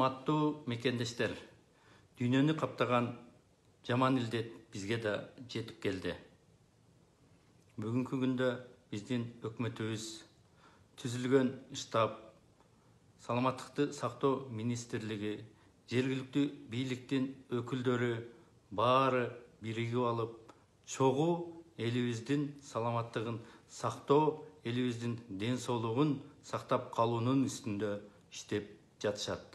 Урматтуу мекендештер, дүйнөнү каптаган жаман илдет бизге да жетип келди. Бүгүнкү күндө биздин өкмөтүбүз түзүлгөн штаб, саламаттыкты сактоо министрлиги, жергиликтүү бийликтин өкүлдөрү баары биригип алып, чогуу элибиздин саламаттыгын сактоо, элибиздин ден соолугун сактап калуунун үстүндө иштеп жатышат.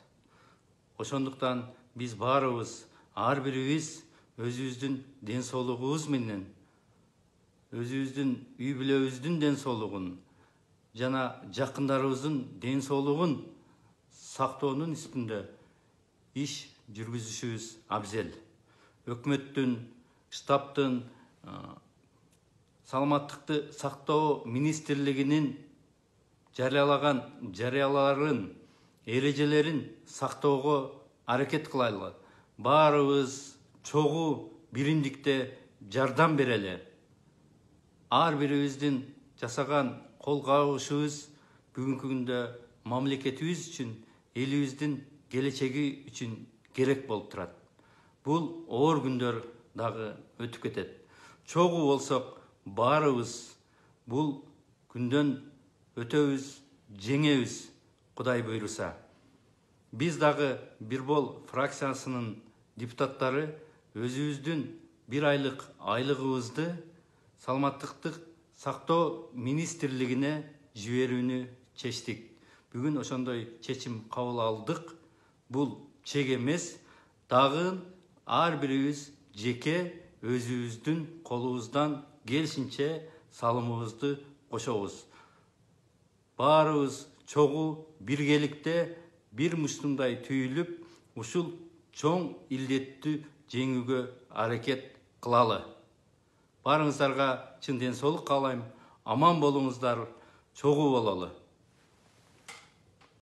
Ошондуктан биз баарыбыз, ар бирибиз өзүбүздүн ден соолугубуз менен, өзүбүздүн үй бүлөбүздүн ден соолугун жана жакындарыбыздын ден соолугун сактоонун үстүндө иш жүргүзүшүбүз абзел. Өкмөттүн, штабтын, саламаттыкты сактоо министрлигинин жарыялаган жарыяларын, эрежелерин сактоого аракет кылайлы. Баарыбыз чогуу биримдикте жардам берели. Ар бирибиздин жасаган кол кагышыбыз бүгүнкү күндө мамлекетибиз үчүн, элибиздин келечеги үчүн керек болуп турат. Бул оор күндөр дагы өтүп кетет. Чогуу болсок, баарыбыз бул күндөн өтөбүз, жеңебиз, Кудай буйруса. Биз дагы Бирбол фракциясынын депутаттары өзүбүздүн бир айлык айлыгыбызды саламаттыкты сактоо министрлигине жиберүүнү чечтик. Бүгүн ошондой чечим кабыл алдык. Бул чек эмес, дагы ар бирибиз жеке өзүбүздүн колубуздан келишинче салымыбызды кошобуз. Баарыбыз чогуу биргеликте бир муштумдай түйүлүп, ушул чоң илдетти жеңүүгө аракет кылалы. Баарыңыздарга чын ден соолук каалайм. Аман болуңуздар, чогуу бололу.